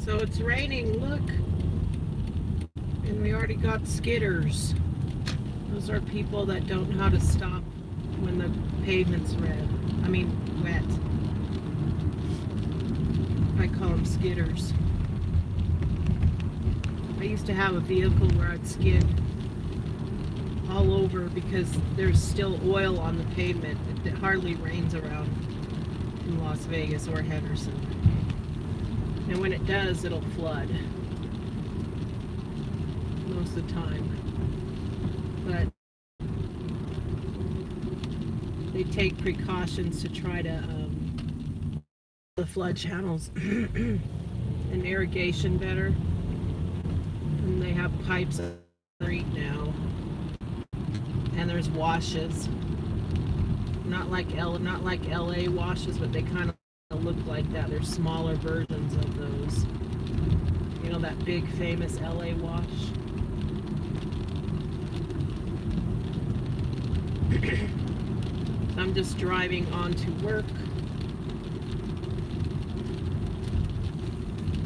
So it's raining, look. And we already got skidders. Those are people that don't know how to stop when the pavement's wet. I call them skidders. I used to have a vehicle where I'd skid all over because there's still oil on the pavement. It hardly rains around in Las Vegas or Henderson. And when it does, it'll flood most of the time. But they take precautions to try to the flood channels and irrigation better. And they have pipes on the street now. And there's washes. Not like LA washes, but they kind of look like that. There's smaller versions of those. You know, that big famous LA wash. I'm just driving on to work.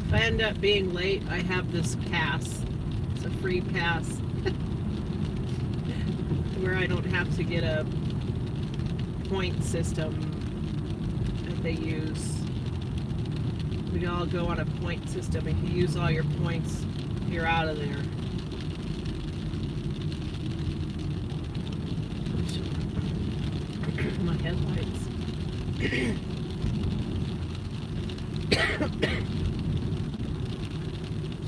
If I end up being late, I have this pass. It's a free pass where I don't have to get a point system that they use. We all go on a point system. If you use all your points, you're out of there. My headlights.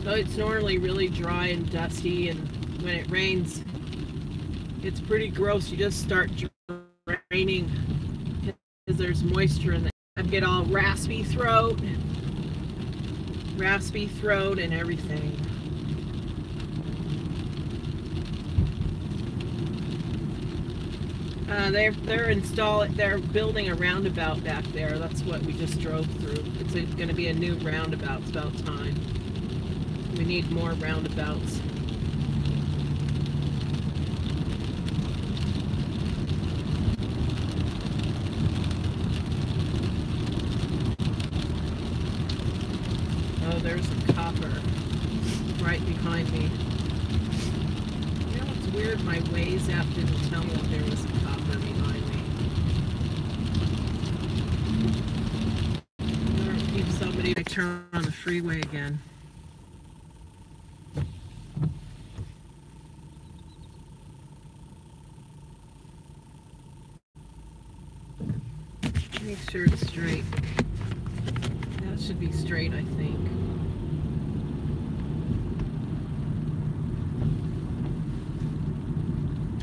So it's normally really dry and dusty, and when it rains, it's pretty gross. You just start draining because there's moisture in it. I get all raspy throat and everything. They're building a roundabout back there. That's what we just drove through. It's going to be a new roundabout. It's about time. We need more roundabouts. Oh, there's a copper right behind me. You know what's weird? My Waze app didn't tell me that there was a copper behind me. I don't keep somebody to turn on the freeway again. Make sure it's straight. That should be straight, I think.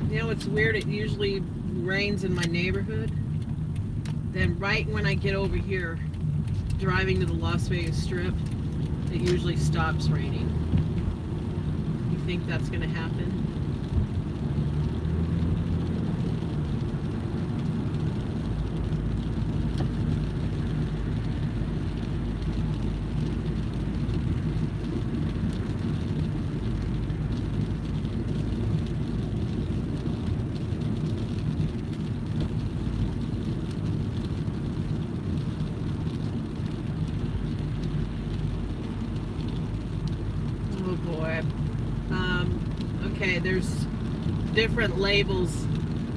You know, it's weird. It usually rains in my neighborhood. Then right when I get over here, driving to the Las Vegas Strip, it usually stops raining. You think that's going to happen? Okay, there's different labels.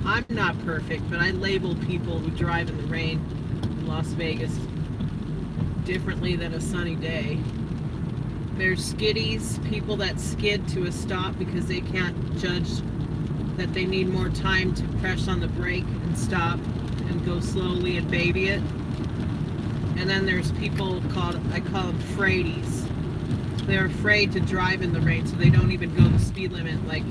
I'm not perfect, but I label people who drive in the rain in Las Vegas differently than a sunny day. There's skiddies, people that skid to a stop because they can't judge that they need more time to press on the brake and stop and go slowly and baby it. And then there's people I call them fraidies. They're afraid to drive in the rain, so they don't even go the speed limit. Like,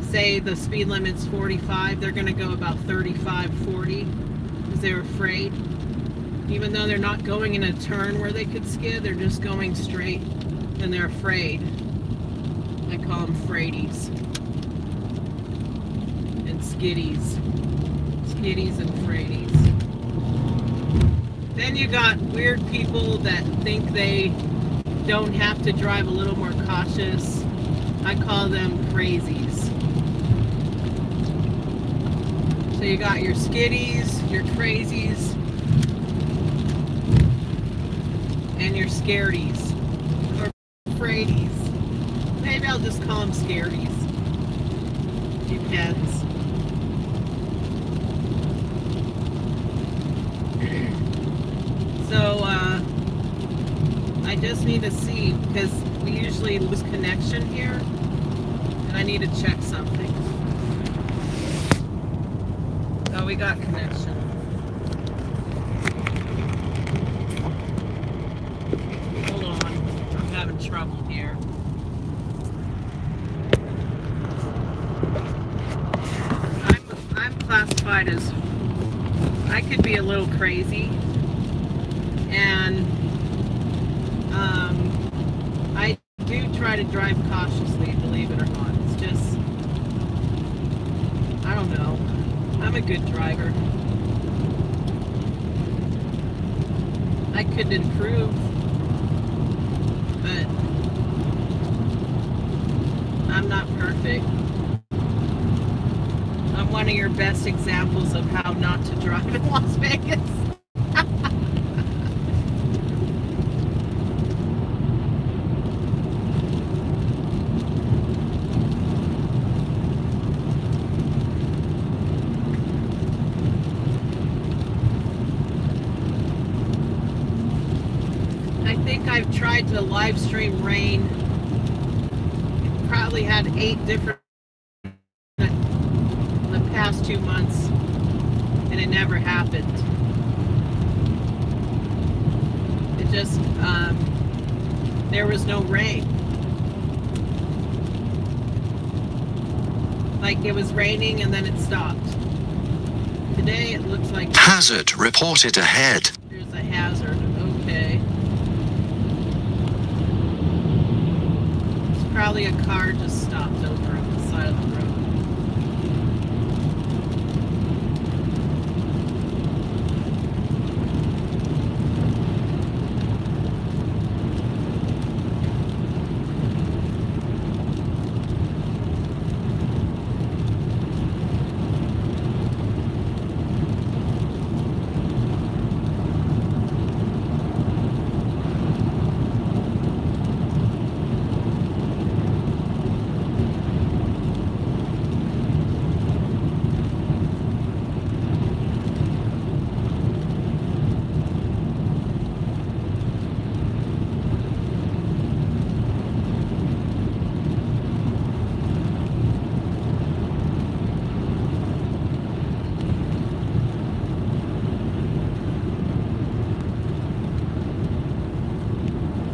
say the speed limit's 45, they're going to go about 35, 40 because they're afraid. Even though they're not going in a turn where they could skid, they're just going straight, and they're afraid. I call them fraidies and skiddies. Skiddies and fraidies. Then you got weird people that think they don't have to drive a little more cautious. I call them crazies. So you got your skiddies, your crazies, and your scaredies. Scaradies. Maybe I'll just call them Scaradies. Depends. So, I just need to see, because we usually lose connection here, and I need to check something. Oh, we got connection. Hold on, I'm having trouble here. I'm classified as, I could be a little crazy, and I do try to drive cautiously, believe it or not. It's just, I don't know. I'm a good driver. I could improve, but I'm not perfect. I'm one of your best examples of how not to drive in Las Vegas. I think I've tried to live stream rain. Probably had 8 different the past 2 months, and it never happened. It just there was no rain. Like it was raining and then it stopped. Today it looks like hazard reported ahead. There's a hazard. Okay. It's probably a car just stopped over on the side of the road.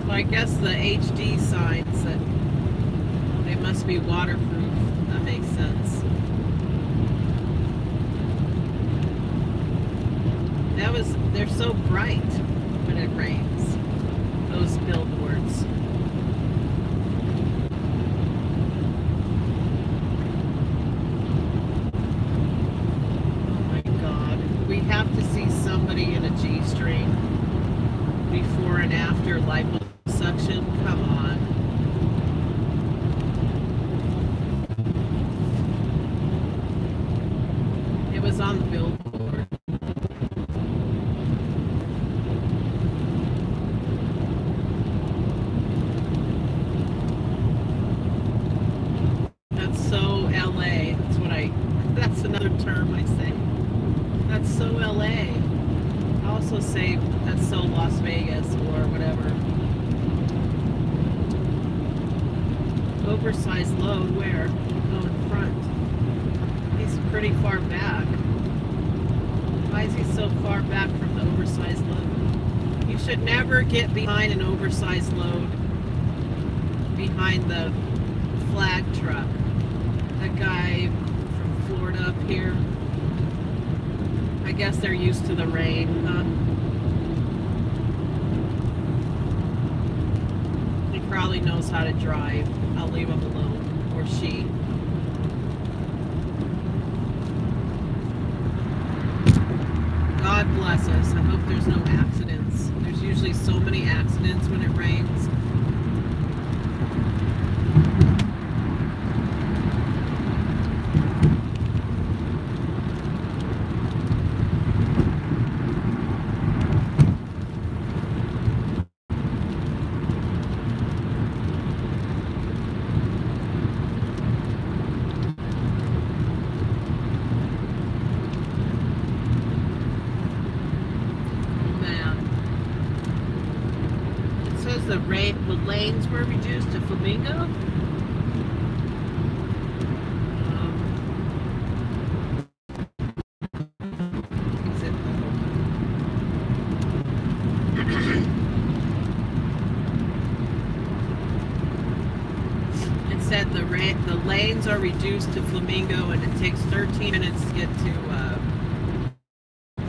I guess the HD signs that they must be waterproof. That makes sense. They're so bright when it rains. Those billboards. Oh my God. We have to see somebody in a G-string before and after liposuction. Come on. It was on the billboard. That's so LA. That's another term I say. That's so LA. I also say that's so Las Vegas or whatever. Oversized load where? Oh, in front. He's pretty far back. Why is he so far back from the oversized load? You should never get behind an oversized load behind the flag truck. That guy from Florida up here. I guess they're used to the rain, huh? He probably knows how to drive. I'll leave him alone. Or she. God bless us. I hope there's no accidents. There's usually so many accidents when it rains. the lanes were reduced to Flamingo. It said the lanes are reduced to Flamingo, and it takes 13 minutes to get to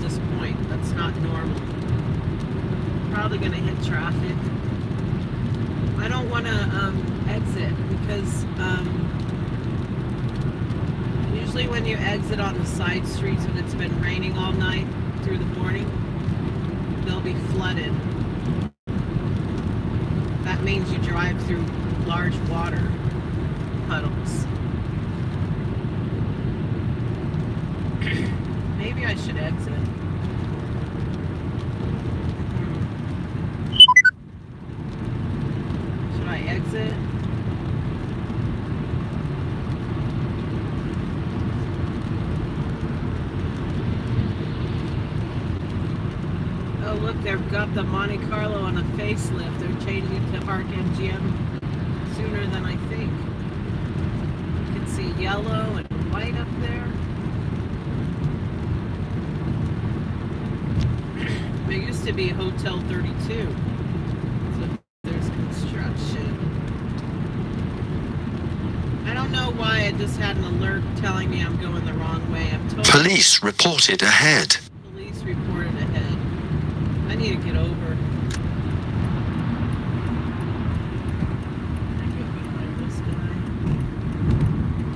this point. That's not normal. Probably gonna hit traffic. I don't want to exit because usually when you exit on the side streets when it's been raining all night through the morning, they'll be flooded. That means you drive through large water puddles. Maybe I should exit. Should I exit? Oh look, they've got the Monte Carlo on a facelift. They're changing it to Park MGM sooner than I think. You can see yellow and white up there. There used to be Hotel 32. So there's construction. I don't know why I just had an alert telling me I'm going the wrong way. I'm totally... Police reported ahead. Police reported ahead. I need to get over. I get behind this guy.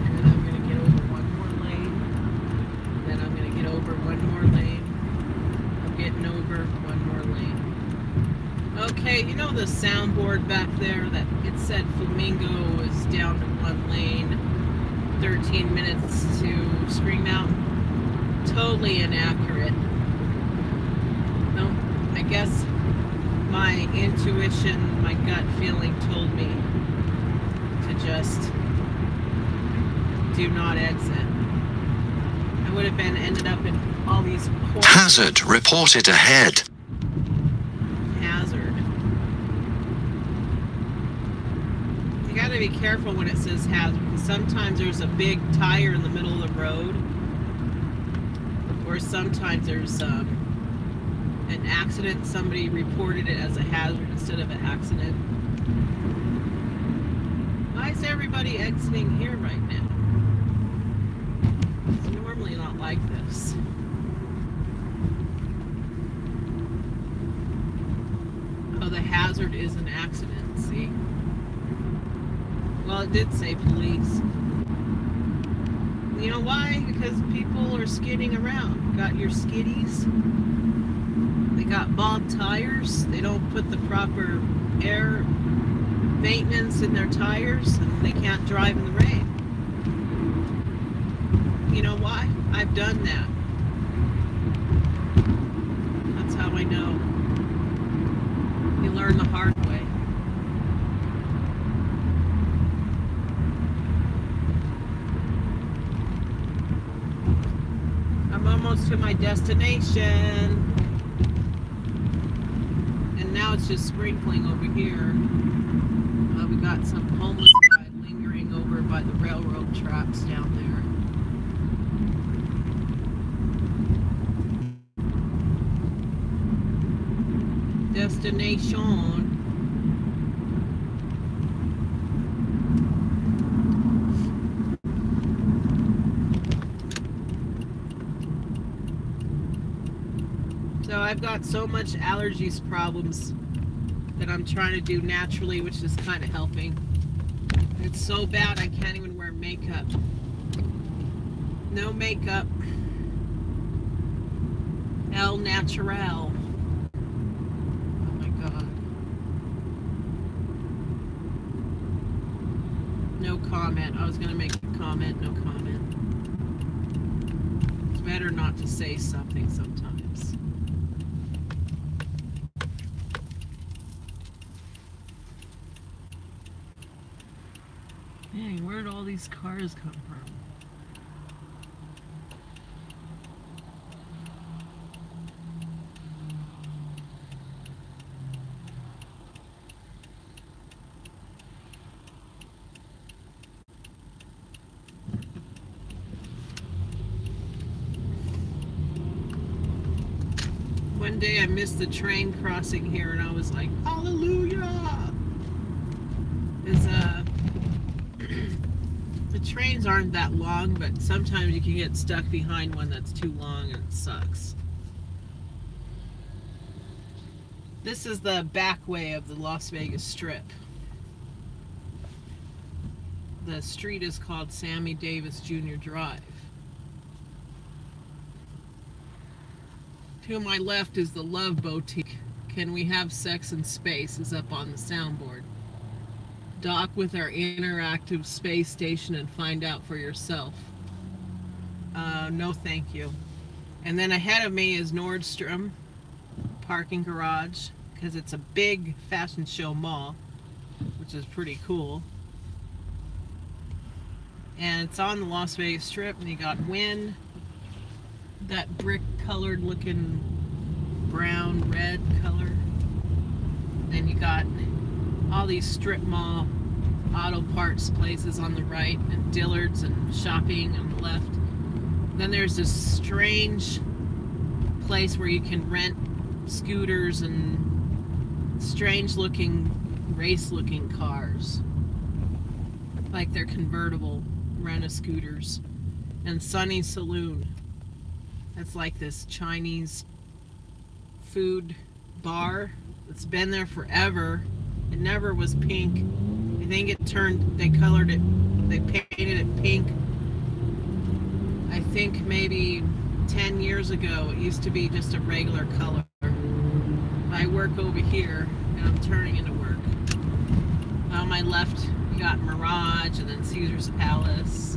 And then I'm going to get over one more lane. Then I'm going to get over one more lane. I'm getting over one more lane. Okay, you know the soundboard back there that it said Flamingo was down to one lane, 13 minutes to Spring Mountain? Totally inaccurate. No, I guess my intuition, my gut feeling told me to just do not exit. I would have ended up in all these horrible... Hazard reported ahead. Hazard. You gotta be careful when it says hazard, because sometimes there's a big tire in the middle of the road, or sometimes there's an accident. Somebody reported it as a hazard instead of an accident. Why is everybody exiting here right now? It's normally not like this. Oh, the hazard is an accident, see? Well, it did say police. You know why? Because people are skidding around. Got your skiddies. They got bald tires. They don't put the proper air maintenance in their tires, and they can't drive in the rain. You know why? I've done that. That's how I know. You learn the hard way. I'm almost to my destination. And now it's just sprinkling over here. We got some homeless guy lingering over by the railroad tracks down there. Destination. So I've got so much allergies problems that I'm trying to do naturally, which is kind of helping. It's so bad I can't even wear makeup. No makeup. El natural. Oh my God. No comment. I was gonna make a comment, no comment. It's better not to say something sometimes. Dang, where did all these cars come from? day I missed the train crossing here, and I was like, hallelujah! The trains aren't that long, but sometimes you can get stuck behind one that's too long and it sucks. This is the back way of the Las Vegas Strip. The street is called Sammy Davis Jr. Drive. To my left is the Love Boutique. Can we have sex in space is up on the soundboard. Dock with our interactive space station and find out for yourself. No thank you. And then ahead of me is Nordstrom parking garage, because it's a big fashion show mall, which is pretty cool. And it's on the Las Vegas Strip, and you got Wynn, that brick colored looking brown red color. Then you got all these strip mall auto parts places on the right, and Dillard's and shopping on the left. Then there's this strange place where you can rent scooters and strange looking race looking cars, like they're convertible rent-a-scooters. And Sunny's Saloon, that's like this Chinese food bar that's been there forever. It never was pink. I think they colored it, they painted it pink, I think maybe 10 years ago. It used to be just a regular color. I work over here, and I'm turning into work. On my left, you got Mirage, and then Caesar's Palace.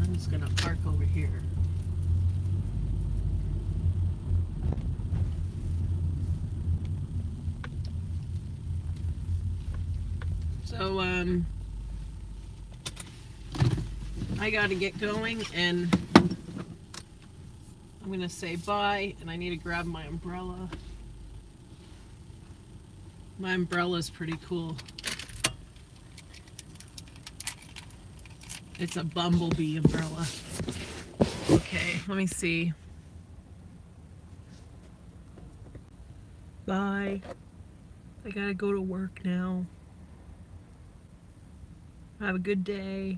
I'm just gonna park over here. So, I gotta get going, and I'm gonna say bye, and I need to grab my umbrella. My umbrella's pretty cool. It's a Bumblebee umbrella. Okay, let me see. Bye. I gotta go to work now. Have a good day.